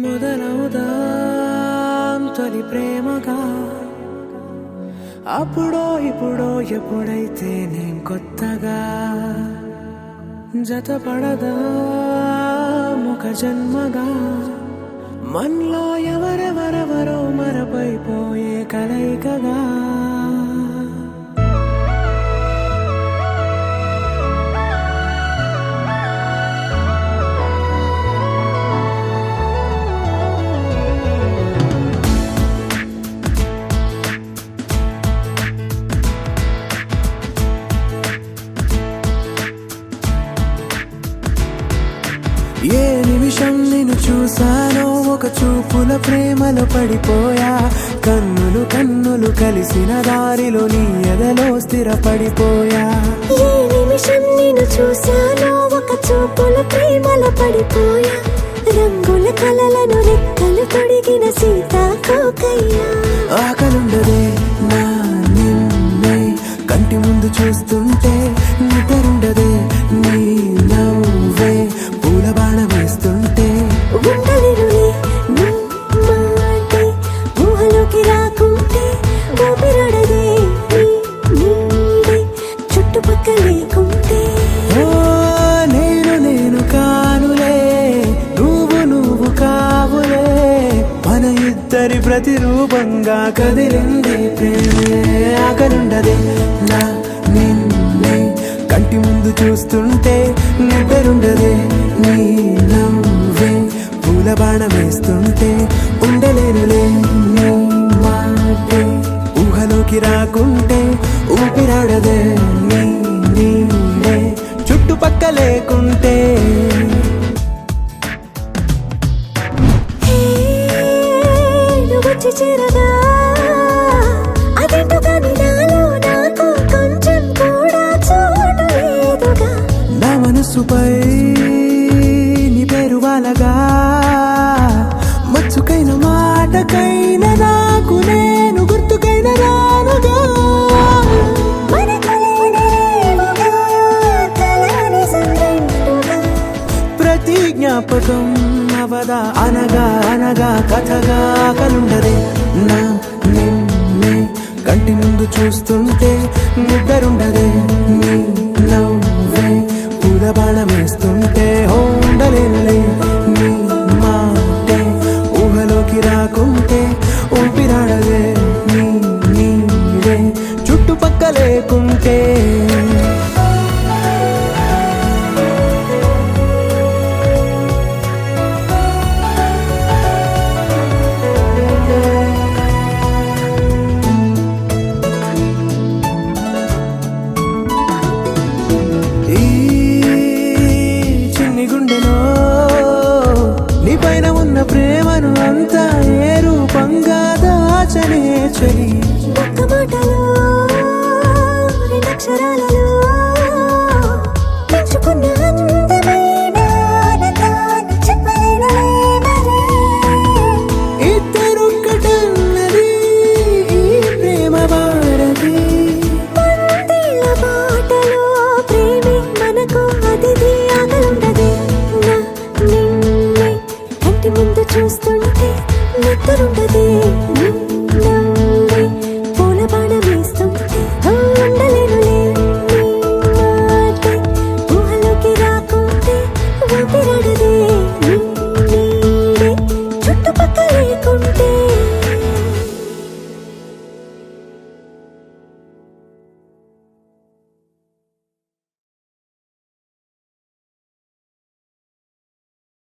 మొదలవుదాం తొలి ప్రేమగా అప్పుడో ఇప్పుడో ఎప్పుడైతే నేను కొత్తగా జతపడదా ఒక జన్మగా మనలో ఎవరెవరెవరో మరపైపోయే కలయికగా ఏ నిమిషం నిన్ను చూసానో ఒక చూపుల ప్రేమలో పడిపోయా కన్నులు కన్నులు కలిసిన దారిలో నీ ఎదలో స్థిరపడిపోయా ఏ నిమిషం నిన్ను చూసానో ఒక చూపుల ప్రేమలో పడిపోయా రంగుల కలలను రెక్కలు తొడిగిన సీతాకోకయ్యా ఆకలుండదే నా నిన్నే కంటి ముందు చూస్తుంటే నిద్రుండదే నీ నవ్వే పూల బాణ వేస్తుంటే ఉండలేనులే నీ మాటే ఊహలోకి రాకుంటే ఊపిరాడదే నీ నీడే చుట్టుపక్కల లేకుంటే ఓ నేను కానులే నువ్వు కావులే మన ఇద్దరి ప్రతిరూపంగా కదిలింది ప్రేమే ఆకలుండదే నా నిన్నే కంటి ముందు చూస్తుంటే నిద్రుండదే నీ నవ్వే పూల బాణ వేస్తుంటే ఉండలేనులే నీ మాటే ఊహలోకి రాకుంటే ఊపిరాడదే నీ నీడే చుట్టుపక్క లేకుంటే నువ్వు వచ్చి చేరగా అదేంటో కానీ నాలో నాకు కొంచెం కూడా చోటు లేదుగా నా మనసుపై నీ పేరు వాలగా మచ్చుకైన మాటకైన నాకు నేను గుర్తుకైన రానుగా మనకులేనిరేవుగా కలని సంగంటుగా ప్రతి జ్ఞాపకం అవదా అనగా అనగా కథగా కలుండదే నా నిన్నే కంటి ముందు చూస్తుంటే నిద్రుండదే నీ నవ్వే పూల బాణ వేస్తుంటే ఉండలేనులే నీ మాటే ఊహలోకి రాకుంటే ఊపిరాడదే నీ నీడే చుట్టుపక్క లేకుంటే ఈ చిన్ని గుండెలో నీ పైన ఉన్న ప్రేమను అంతా ఏ రూపంగా దాచనే చలి ఒక్క మాటలో రెండక్షరాలలో పెంచుకున్న అందమైన ఆనందాన్ని చెప్పలేనులే మరి. ఇద్దరొక్కటన్నది ఈ ప్రేమ భారతి పందిళ్ళ బాటలో ప్రేమే మనకు అతిథి ఆగలుండదే నా నిన్నే కంటి ముందు చూస్తుంటే నిద్రుండదే నీ నవ్వే పూల బాణ వేస్తుంటే ఉండలేనులే నీ మాటే ఊహలోకి రాకుంటే ఊపిరాడదే నీ నీడే చుట్టుపక్కల లేకుంటే